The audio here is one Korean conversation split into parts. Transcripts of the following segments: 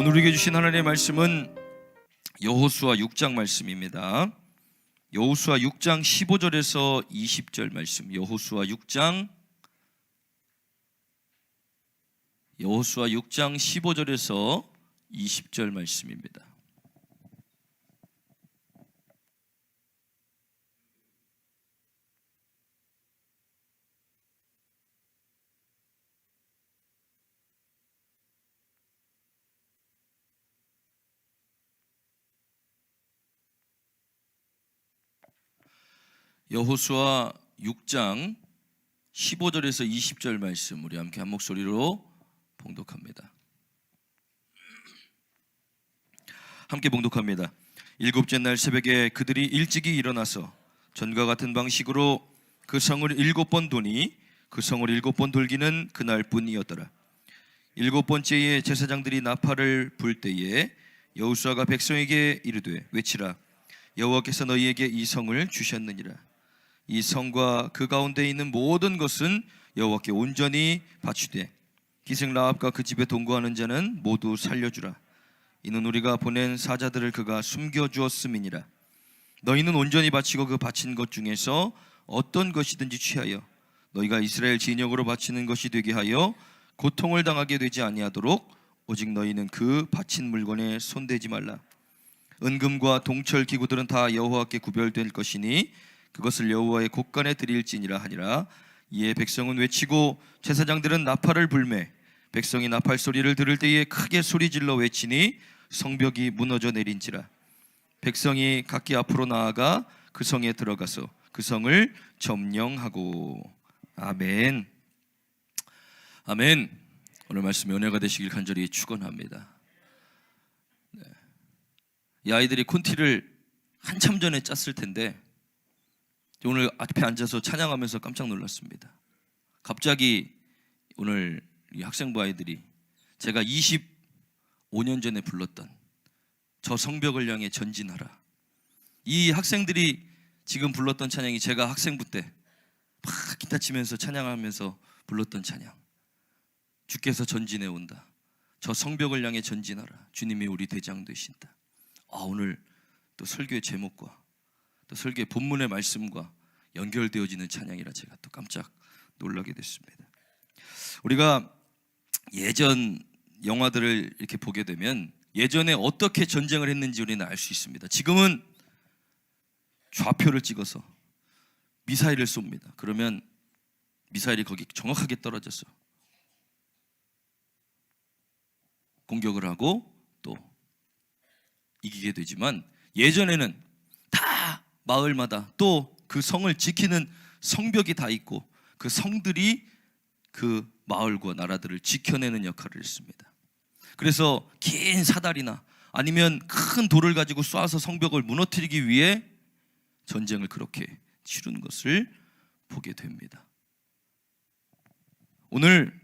오늘 우리에게 주신 하나님의 말씀은 여호수아 6장 말씀입니다. 여호수아 6장 15절에서 20절 말씀. 여호수아 6장 15절에서 20절 말씀입니다. 여호수아 6장 15절에서 20절 말씀, 우리 함께 한 목소리로 봉독합니다. 함께 봉독합니다. 일곱째 날 새벽에 그들이 일찍이 일어나서 전과 같은 방식으로 그 성을 7번 도니 그 성을 7번 돌기는 그날 뿐이었더라. 7번째에 제사장들이 나팔을 불 때에 여호수아가 백성에게 이르되 외치라. 여호와께서 너희에게 이 성을 주셨느니라. 이 성과 그 가운데 있는 모든 것은 여호와께 온전히 바치되 기생 라합과 그 집에 동거하는 자는 모두 살려주라. 이는 우리가 보낸 사자들을 그가 숨겨주었음이니라. 너희는 온전히 바치고 그 바친 것 중에서 어떤 것이든지 취하여 너희가 이스라엘 진영으로 바치는 것이 되게 하여 고통을 당하게 되지 아니하도록 오직 너희는 그 바친 물건에 손대지 말라. 은금과 동철 기구들은 다 여호와께 구별될 것이니 그것을 여호와의 곳간에 드릴지니라 하니라. 이에 백성은 외치고 제사장들은 나팔을 불매 백성이 나팔 소리를 들을 때에 크게 소리질러 외치니 성벽이 무너져 내린지라. 백성이 각기 앞으로 나아가 그 성에 들어가서 그 성을 점령하고. 아멘. 아멘. 오늘 말씀 은혜가 되시길 간절히 축원합니다. 이 아이들이 콘티를 한참 전에 짰을 텐데 오늘 앞에 앉아서 찬양하면서 깜짝 놀랐습니다. 갑자기 오늘 이 학생부 아이들이 제가 25년 전에 불렀던 저 성벽을 향해 전진하라, 이 학생들이 지금 불렀던 찬양이 제가 학생부 때 막 기타 치면서 찬양하면서 불렀던 찬양. 주께서 전진해 온다. 저 성벽을 향해 전진하라. 주님이 우리 대장 되신다. 오늘 또 설교의 제목과 또 설교의 본문의 말씀과 연결되어지는 찬양이라 제가 또 깜짝 놀라게 됐습니다. 우리가 예전 영화들을 이렇게 보게 되면 예전에 어떻게 전쟁을 했는지 우리는 알 수 있습니다. 지금은 좌표를 찍어서 미사일을 쏩니다. 그러면 미사일이 거기 정확하게 떨어져서 공격을 하고 또 이기게 되지만 예전에는 다 마을마다 또 그 성을 지키는 성벽이 다 있고 그 성들이 그 마을과 나라들을 지켜내는 역할을 했습니다. 그래서 긴 사다리나 아니면 큰 돌을 가지고 쏴서 성벽을 무너뜨리기 위해 전쟁을 그렇게 치르는 것을 보게 됩니다. 오늘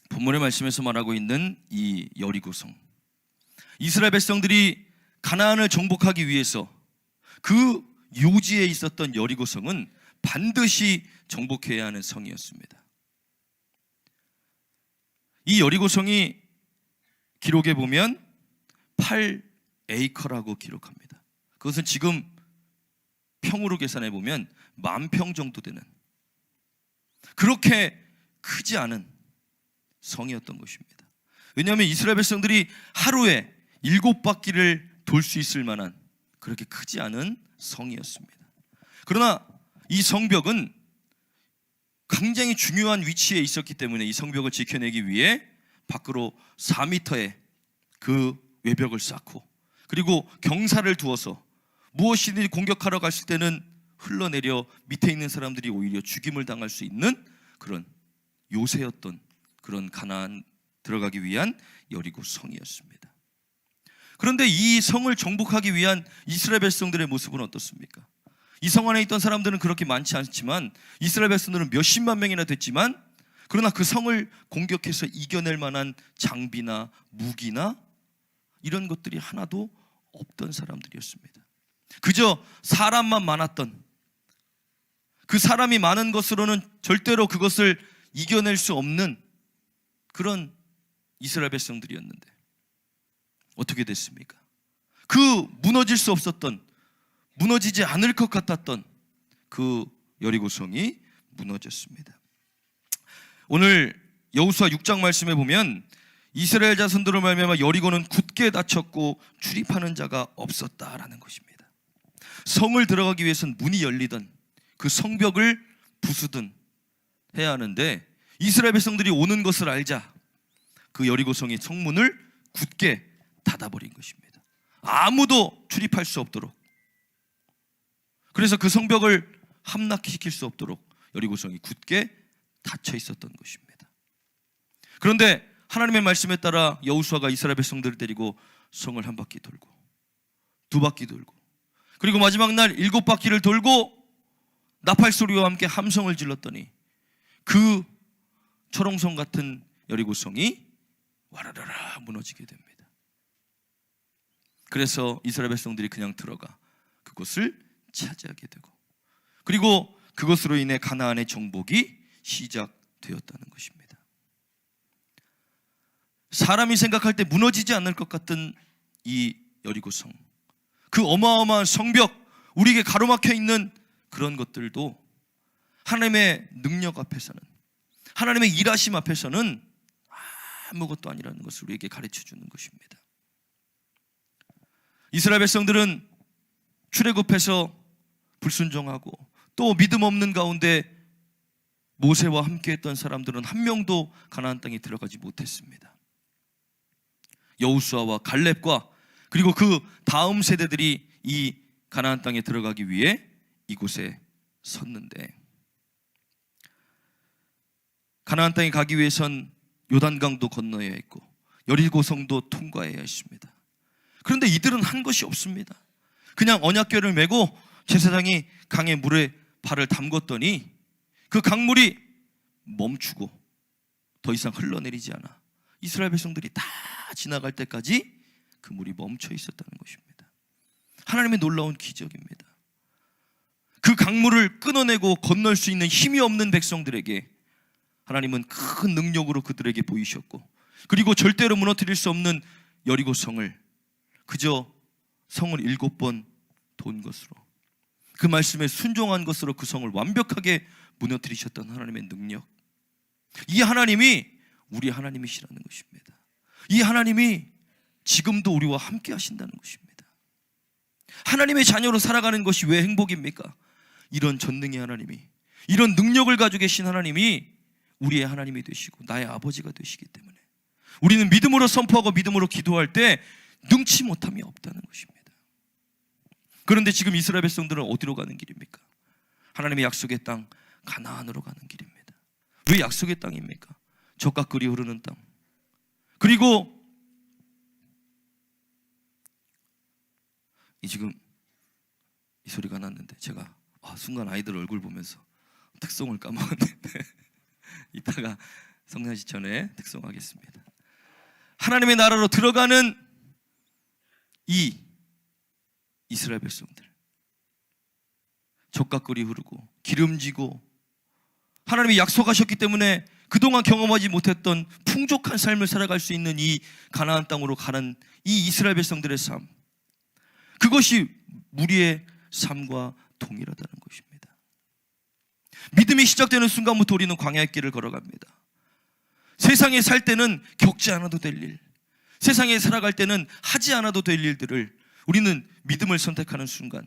본문의 말씀에서 말하고 있는 이 여리고성, 이스라엘 백성들이 가나안을 정복하기 위해서 그 요지에 있었던 여리고성은 반드시 정복해야 하는 성이었습니다. 이 여리고성이 기록에 보면 8에이커라고 기록합니다. 그것은 지금 평으로 계산해 보면 10,000평 정도 되는 그렇게 크지 않은 성이었던 것입니다. 왜냐하면 이스라엘 백성들이 하루에 7바퀴를 돌 수 있을 만한 그렇게 크지 않은 성이었습니다. 그러나 이 성벽은 굉장히 중요한 위치에 있었기 때문에 이 성벽을 지켜내기 위해 밖으로 4m의 그 외벽을 쌓고 그리고 경사를 두어서 무엇이든지 공격하러 갔을 때는 흘러내려 밑에 있는 사람들이 오히려 죽임을 당할 수 있는 그런 요새였던 그런 가나안 들어가기 위한 여리고 성이었습니다. 그런데 이 성을 정복하기 위한 이스라엘 백성들의 모습은 어떻습니까? 이 성 안에 있던 사람들은 그렇게 많지 않지만 이스라엘 백성들은 몇십만 명이나 됐지만 그러나 그 성을 공격해서 이겨낼 만한 장비나 무기나 이런 것들이 하나도 없던 사람들이었습니다. 그저 사람만 많았던, 그 사람이 많은 것으로는 절대로 그것을 이겨낼 수 없는 그런 이스라엘 백성들이었는데 어떻게 됐습니까? 그 무너질 수 없었던, 무너지지 않을 것 같았던 그 여리고성이 무너졌습니다. 오늘 여호수아 6장 말씀에 보면 이스라엘 자손들로 말미암아 여리고는 굳게 닫혔고 출입하는 자가 없었다라는 것입니다. 성을 들어가기 위해서는 문이 열리던 그 성벽을 부수든 해야 하는데, 이스라엘 백성들이 오는 것을 알자 그 여리고성의 성문을 굳게 닫아버린 것입니다. 아무도 출입할 수 없도록. 그래서 그 성벽을 함락시킬 수 없도록 여리고성이 굳게 닫혀 있었던 것입니다. 그런데 하나님의 말씀에 따라 여호수아가 이스라엘 백성들을 데리고 성을 한 바퀴 돌고, 두 바퀴 돌고, 그리고 마지막 날 7바퀴를 돌고 나팔 소리와 함께 함성을 질렀더니 그 초롱성 같은 여리고성이 와라라라 무너지게 됩니다. 그래서 이스라엘 백성들이 그냥 들어가 그곳을 차지하게 되고, 그리고 그것으로 인해 가나안의 정복이 시작되었다는 것입니다. 사람이 생각할 때 무너지지 않을 것 같은 이 여리고성, 그 어마어마한 성벽, 우리에게 가로막혀 있는 그런 것들도 하나님의 능력 앞에서는, 하나님의 일하심 앞에서는 아무것도 아니라는 것을 우리에게 가르쳐 주는 것입니다. 이스라엘 백성들은 출애굽해서 불순종하고 또 믿음 없는 가운데 모세와 함께했던 사람들은 한 명도 가나안 땅에 들어가지 못했습니다. 여호수아와 갈렙과 그리고 그 다음 세대들이 이 가나안 땅에 들어가기 위해 이곳에 섰는데, 가나안 땅에 가기 위해선 요단강도 건너야 했고 여리고성도 통과해야 했습니다. 그런데 이들은 한 것이 없습니다. 그냥 언약궤를 메고 제사장이 강의 물에 발을 담궜더니 그 강물이 멈추고 더 이상 흘러내리지 않아 이스라엘 백성들이 다 지나갈 때까지 그 물이 멈춰 있었다는 것입니다. 하나님의 놀라운 기적입니다. 그 강물을 끊어내고 건널 수 있는 힘이 없는 백성들에게 하나님은 큰 능력으로 그들에게 보이셨고, 그리고 절대로 무너뜨릴 수 없는 여리고성을 그저 성을 7번 돈 것으로, 그 말씀에 순종한 것으로 그 성을 완벽하게 무너뜨리셨던 하나님의 능력, 이 하나님이 우리 하나님이시라는 것입니다. 이 하나님이 지금도 우리와 함께 하신다는 것입니다. 하나님의 자녀로 살아가는 것이 왜 행복입니까? 이런 전능의 하나님이, 이런 능력을 가지고 계신 하나님이 우리의 하나님이 되시고 나의 아버지가 되시기 때문에 우리는 믿음으로 선포하고 믿음으로 기도할 때 능치 못함이 없다는 것입니다. 그런데 지금 이스라엘 백성들은 어디로 가는 길입니까? 하나님의 약속의 땅 가나안으로 가는 길입니다. 왜 약속의 땅입니까? 젖과 꿀이 흐르는 땅. 그리고 지금 이 소리가 났는데 제가 순간 아이들 얼굴 보면서 특송을 까먹었는데 이따가 성찬식 전에 특송하겠습니다. 하나님의 나라로 들어가는 이 이스라엘 백성들, 젖과 꿀이 흐르고 기름지고 하나님이 약속하셨기 때문에 그동안 경험하지 못했던 풍족한 삶을 살아갈 수 있는 이 가나안 땅으로 가는 이 이스라엘 백성들의 삶, 그것이 우리의 삶과 동일하다는 것입니다. 믿음이 시작되는 순간부터 우리는 광야의 길을 걸어갑니다. 세상에 살 때는 겪지 않아도 될 일, 세상에 살아갈 때는 하지 않아도 될 일들을 우리는 믿음을 선택하는 순간,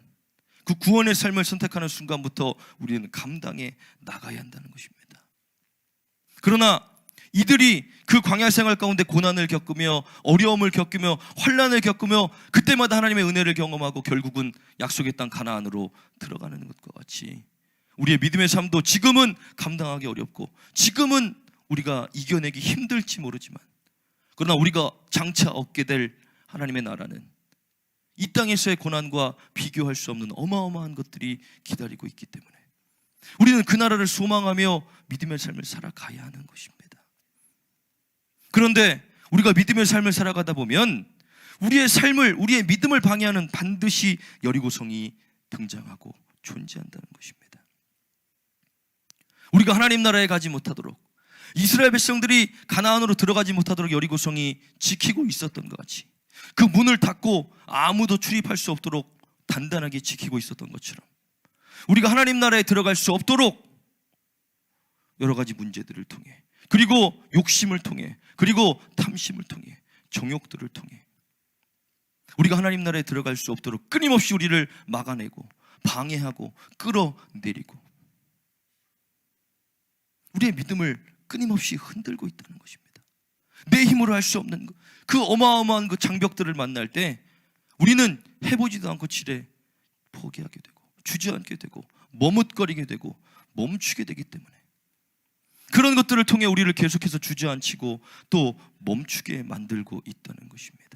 그 구원의 삶을 선택하는 순간부터 우리는 감당해 나가야 한다는 것입니다. 그러나 이들이 그 광야 생활 가운데 고난을 겪으며 어려움을 겪으며 환난을 겪으며 그때마다 하나님의 은혜를 경험하고 결국은 약속의 땅 가나안으로 들어가는 것과 같이 우리의 믿음의 삶도 지금은 감당하기 어렵고 지금은 우리가 이겨내기 힘들지 모르지만, 그러나 우리가 장차 얻게 될 하나님의 나라는 이 땅에서의 고난과 비교할 수 없는 어마어마한 것들이 기다리고 있기 때문에 우리는 그 나라를 소망하며 믿음의 삶을 살아가야 하는 것입니다. 그런데 우리가 믿음의 삶을 살아가다 보면 우리의 삶을, 우리의 믿음을 방해하는 반드시 여리고성이 등장하고 존재한다는 것입니다. 우리가 하나님 나라에 가지 못하도록, 이스라엘 백성들이 가나안으로 들어가지 못하도록 여리고성이 지키고 있었던 것 같이 그 문을 닫고 아무도 출입할 수 없도록 단단하게 지키고 있었던 것처럼 우리가 하나님 나라에 들어갈 수 없도록 여러 가지 문제들을 통해, 그리고 욕심을 통해, 그리고 탐심을 통해, 정욕들을 통해 우리가 하나님 나라에 들어갈 수 없도록 끊임없이 우리를 막아내고 방해하고 끌어내리고 우리의 믿음을 끊임없이 흔들고 있다는 것입니다. 내 힘으로 할 수 없는 그 어마어마한 그 장벽들을 만날 때 우리는 해보지도 않고 지레 포기하게 되고 주저앉게 되고 머뭇거리게 되고 멈추게 되기 때문에 그런 것들을 통해 우리를 계속해서 주저앉히고 또 멈추게 만들고 있다는 것입니다.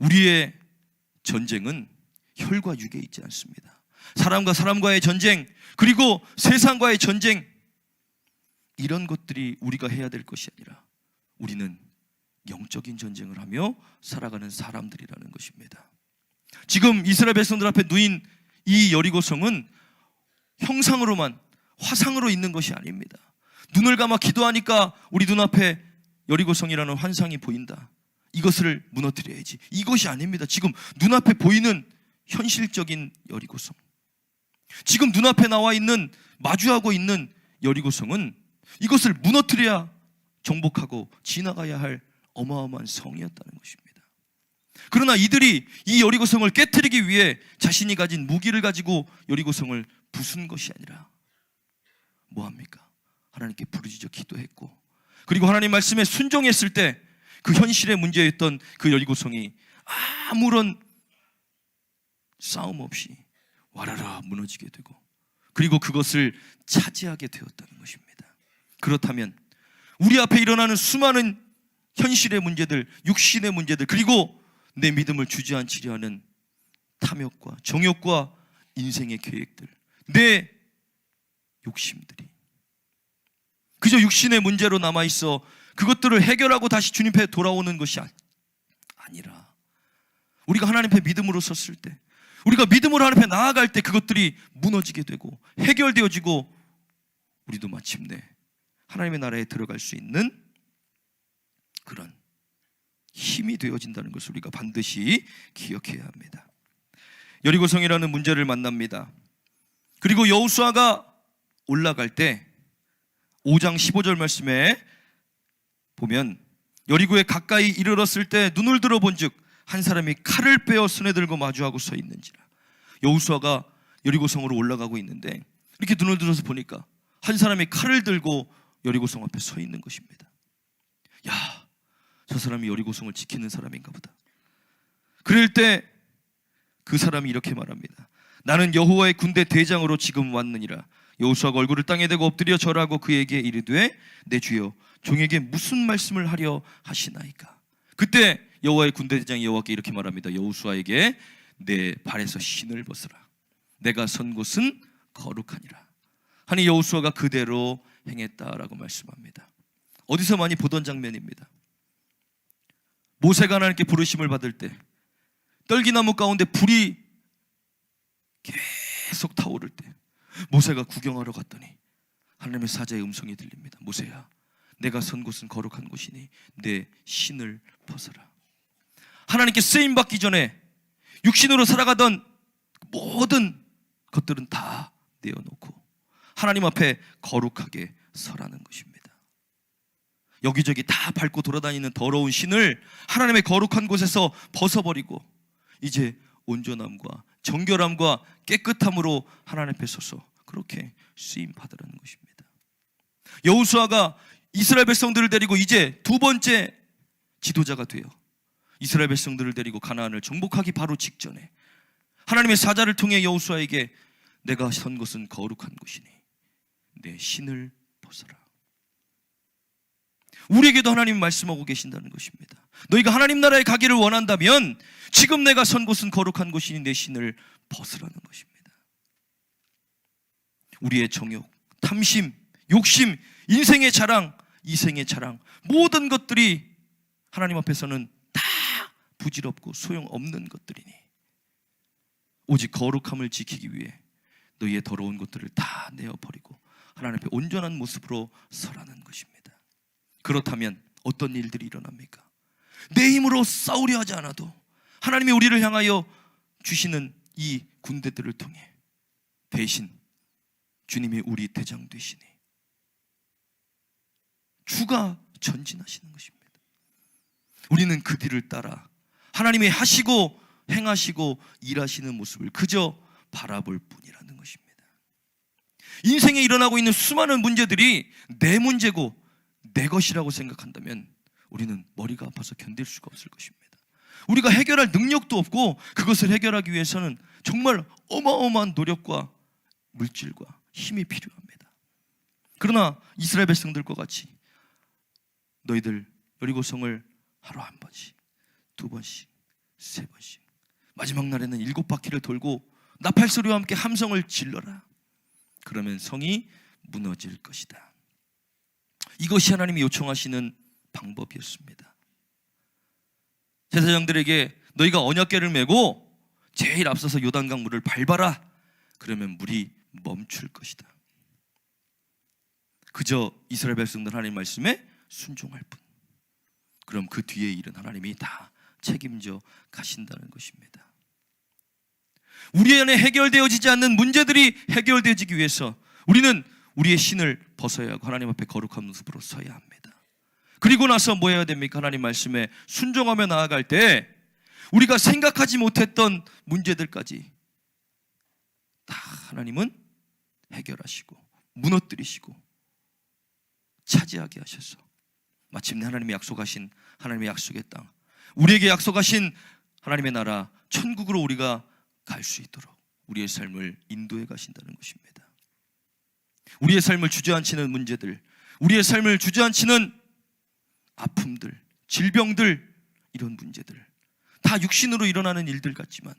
우리의 전쟁은 혈과 육에 있지 않습니다. 사람과 사람과의 전쟁, 그리고 세상과의 전쟁, 이런 것들이 우리가 해야 될 것이 아니라 우리는 영적인 전쟁을 하며 살아가는 사람들이라는 것입니다. 지금 이스라엘 백성들 앞에 누인 이 여리고성은 형상으로만, 화상으로 있는 것이 아닙니다. 눈을 감아 기도하니까 우리 눈앞에 여리고성이라는 환상이 보인다. 이것을 무너뜨려야지. 이것이 아닙니다. 지금 눈앞에 보이는 현실적인 여리고성, 지금 눈앞에 나와 있는, 마주하고 있는 여리고성은 이것을 무너뜨려야 정복하고 지나가야 할 어마어마한 성이었다는 것입니다. 그러나 이들이 이 여리고성을 깨트리기 위해 자신이 가진 무기를 가지고 여리고성을 부순 것이 아니라 뭐합니까? 하나님께 부르짖어 기도했고, 그리고 하나님 말씀에 순종했을 때 그 현실의 문제였던 그 여리고성이 아무런 싸움 없이 와라라 무너지게 되고, 그리고 그것을 차지하게 되었다는 것입니다. 그렇다면 우리 앞에 일어나는 수많은 현실의 문제들, 육신의 문제들, 그리고 내 믿음을 주저앉히려 하는 탐욕과 정욕과 인생의 계획들, 내 욕심들이 그저 육신의 문제로 남아있어 그것들을 해결하고 다시 주님 앞에 돌아오는 것이 아니라 우리가 하나님 앞에 믿음으로 섰을 때, 우리가 믿음으로 하나님 앞에 나아갈 때 그것들이 무너지게 되고 해결되어지고 우리도 마침내 하나님의 나라에 들어갈 수 있는 그런 힘이 되어진다는 것을 우리가 반드시 기억해야 합니다. 여리고성이라는 문제를 만납니다. 그리고 여호수아가 올라갈 때 5장 15절 말씀에 보면 여리고에 가까이 이르렀을 때 눈을 들어본즉 한 사람이 칼을 빼어 손에 들고 마주하고 서 있는지라. 여호수아가 여리고성으로 올라가고 있는데 이렇게 눈을 들어서 보니까 한 사람이 칼을 들고 여리고성 앞에 서 있는 것입니다. 야, 저 사람이 여리고성을 지키는 사람인가 보다. 그럴 때 그 사람이 이렇게 말합니다. 나는 여호와의 군대 대장으로 지금 왔느니라. 여호수아가 얼굴을 땅에 대고 엎드려 절하고 그에게 이르되 내 주여 종에게 무슨 말씀을 하려 하시나이까. 그때 여호와의 군대 대장이 여호와께 이렇게 말합니다. 여호수아에게 내 발에서 신을 벗으라. 내가 선 곳은 거룩하니라. 하니 여호수아가 그대로 행했다라고 말씀합니다. 어디서 많이 보던 장면입니다. 모세가 하나님께 부르심을 받을 때 떨기나무 가운데 불이 계속 타오를 때 모세가 구경하러 갔더니 하나님의 사자의 음성이 들립니다. 모세야, 내가 선 곳은 거룩한 곳이니 내 신을 벗어라. 하나님께 쓰임받기 전에 육신으로 살아가던 모든 것들은 다 내어놓고 하나님 앞에 거룩하게 서라는 것입니다. 여기저기 다 밟고 돌아다니는 더러운 신을 하나님의 거룩한 곳에서 벗어버리고 이제 온전함과 정결함과 깨끗함으로 하나님 앞에 서서 그렇게 쓰임 받으라는 것입니다. 여호수아가 이스라엘 백성들을 데리고 이제 두 번째 지도자가 되어 이스라엘 백성들을 데리고 가나안을 정복하기 바로 직전에 하나님의 사자를 통해 여호수아에게 내가 선 곳은 거룩한 곳이니 내 신을 벗어라. 우리에게도 하나님이 말씀하고 계신다는 것입니다. 너희가 하나님 나라에 가기를 원한다면 지금 내가 선 곳은 거룩한 곳이니 내 신을 벗으라는 것입니다. 우리의 정욕, 탐심, 욕심, 인생의 자랑, 이생의 자랑, 모든 것들이 하나님 앞에서는 다 부질없고 소용없는 것들이니 오직 거룩함을 지키기 위해 너희의 더러운 것들을 다 내어버리고 하나님 앞에 온전한 모습으로 서라는 것입니다. 그렇다면 어떤 일들이 일어납니까? 내 힘으로 싸우려 하지 않아도 하나님이 우리를 향하여 주시는 이 군대들을 통해 대신 주님이 우리 대장 되시니 주가 전진하시는 것입니다. 우리는 그 뒤를 따라 하나님이 하시고 행하시고 일하시는 모습을 그저 바라볼 뿐이라는 것입니다. 인생에 일어나고 있는 수많은 문제들이 내 문제고 내 것이라고 생각한다면 우리는 머리가 아파서 견딜 수가 없을 것입니다. 우리가 해결할 능력도 없고 그것을 해결하기 위해서는 정말 어마어마한 노력과 물질과 힘이 필요합니다. 그러나 이스라엘 백성들과 같이 너희들 여리고성을 하루 한 번씩, 두 번씩, 세 번씩, 마지막 날에는 7바퀴를 돌고 나팔소리와 함께 함성을 질러라. 그러면 성이 무너질 것이다. 이것이 하나님이 요청하시는 방법이었습니다. 제사장들에게 너희가 언약궤를 메고 제일 앞서서 요단강 물을 밟아라. 그러면 물이 멈출 것이다. 그저 이스라엘 백성들 하나님 말씀에 순종할 뿐. 그럼 그 뒤에 일은 하나님이 다 책임져 가신다는 것입니다. 우리 안에 해결되어지지 않는 문제들이 해결되어지기 위해서 우리는 우리의 신을 벗어야 하고 하나님 앞에 거룩한 모습으로 서야 합니다. 그리고 나서 뭐 해야 됩니까? 하나님 말씀에 순종하며 나아갈 때 우리가 생각하지 못했던 문제들까지 다 하나님은 해결하시고 무너뜨리시고 차지하게 하셔서 마침내 하나님이 약속하신 하나님의 약속의 땅, 우리에게 약속하신 하나님의 나라 천국으로 우리가 갈 수 있도록 우리의 삶을 인도해 가신다는 것입니다. 우리의 삶을 주저앉히는 문제들, 우리의 삶을 주저앉히는 아픔들, 질병들, 이런 문제들 다 육신으로 일어나는 일들 같지만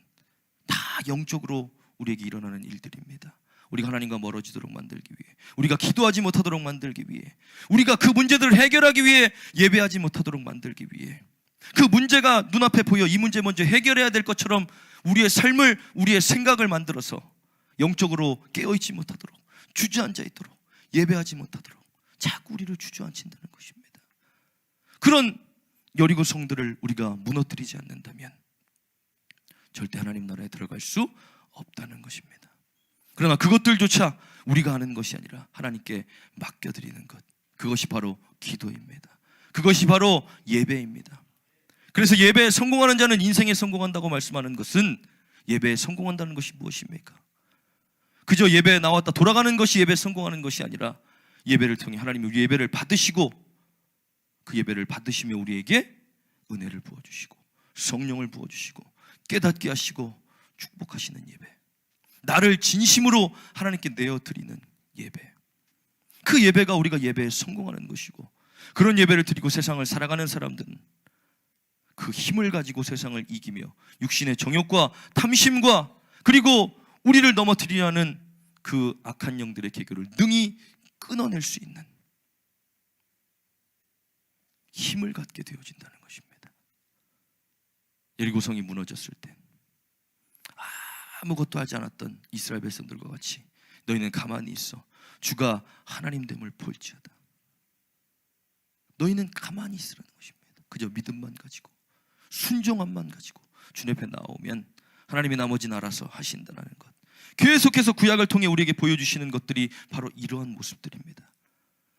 다 영적으로 우리에게 일어나는 일들입니다. 우리가 하나님과 멀어지도록 만들기 위해, 우리가 기도하지 못하도록 만들기 위해, 우리가 그 문제들을 해결하기 위해 예배하지 못하도록 만들기 위해, 그 문제가 눈앞에 보여 이 문제 먼저 해결해야 될 것처럼 우리의 삶을, 우리의 생각을 만들어서 영적으로 깨어있지 못하도록, 주저앉아 있도록, 예배하지 못하도록 자꾸 우리를 주저앉힌다는 것입니다. 그런 여리고 성들을 우리가 무너뜨리지 않는다면 절대 하나님 나라에 들어갈 수 없다는 것입니다. 그러나 그것들조차 우리가 하는 것이 아니라 하나님께 맡겨드리는 것, 그것이 바로 기도입니다. 그것이 바로 예배입니다. 그래서 예배에 성공하는 자는 인생에 성공한다고 말씀하는 것은 예배에 성공한다는 것이 무엇입니까? 그저 예배에 나왔다 돌아가는 것이 예배에 성공하는 것이 아니라 예배를 통해 하나님이 우리 예배를 받으시고 그 예배를 받으시며 우리에게 은혜를 부어주시고 성령을 부어주시고 깨닫게 하시고 축복하시는 예배, 나를 진심으로 하나님께 내어드리는 예배, 그 예배가 우리가 예배에 성공하는 것이고, 그런 예배를 드리고 세상을 살아가는 사람들은 그 힘을 가지고 세상을 이기며 육신의 정욕과 탐심과 그리고 우리를 넘어뜨리려 하는 그 악한 영들의 계교를 능히 끊어낼 수 있는 힘을 갖게 되어진다는 것입니다. 예리고성이 무너졌을 때 아무것도 하지 않았던 이스라엘 백성들과 같이 너희는 가만히 있어 주가 하나님됨을 볼지어다. 너희는 가만히 있으라는 것입니다. 그저 믿음만 가지고 순종함만 가지고 주님 앞에 나오면 하나님이 나머지는 알아서 하신다는 것, 계속해서 구약을 통해 우리에게 보여주시는 것들이 바로 이러한 모습들입니다.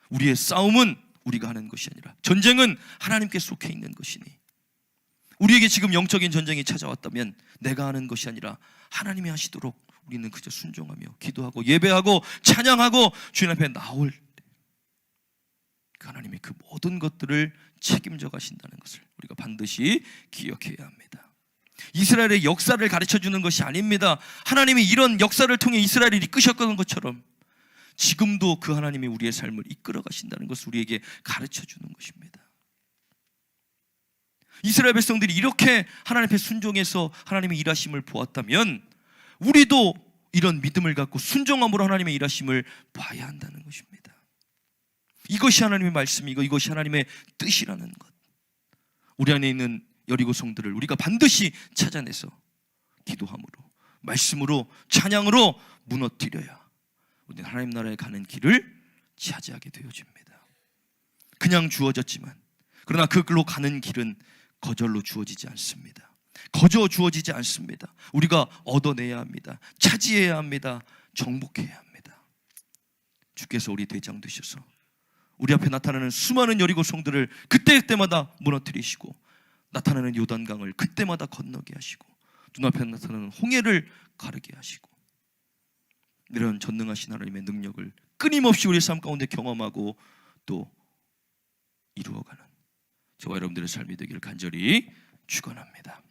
우리의 싸움은 우리가 하는 것이 아니라 전쟁은 하나님께 속해 있는 것이니, 우리에게 지금 영적인 전쟁이 찾아왔다면 내가 하는 것이 아니라 하나님이 하시도록 우리는 그저 순종하며 기도하고 예배하고 찬양하고 주님 앞에 나올 때 하나님이 그 모든 것들을 책임져 가신다는 것을 우리가 반드시 기억해야 합니다. 이스라엘의 역사를 가르쳐주는 것이 아닙니다. 하나님이 이런 역사를 통해 이스라엘을 이끄셨던 것처럼 지금도 그 하나님이 우리의 삶을 이끌어 가신다는 것을 우리에게 가르쳐주는 것입니다. 이스라엘 백성들이 이렇게 하나님 앞에 순종해서 하나님의 일하심을 보았다면 우리도 이런 믿음을 갖고 순종함으로 하나님의 일하심을 봐야 한다는 것입니다. 이것이 하나님의 말씀이고 이것이 하나님의 뜻이라는 것, 우리 안에 있는 여리고 성들을 우리가 반드시 찾아내서 기도함으로, 말씀으로, 찬양으로 무너뜨려야 우리는 하나님 나라에 가는 길을 차지하게 되어집니다. 그냥 주어졌지만, 그러나 그걸로 가는 길은 거절로 주어지지 않습니다. 거저 주어지지 않습니다. 우리가 얻어내야 합니다. 차지해야 합니다. 정복해야 합니다. 주께서 우리 대장 되셔서 우리 앞에 나타나는 수많은 여리고 성들을 그때마다 무너뜨리시고, 나타나는 요단강을 그때마다 건너게 하시고, 눈앞에 나타나는 홍해를 가르게 하시고, 이런 전능하신 하나님의 능력을 끊임없이 우리 삶 가운데 경험하고 또 이루어가는 저와 여러분들의 삶이 되기를 간절히 축원합니다.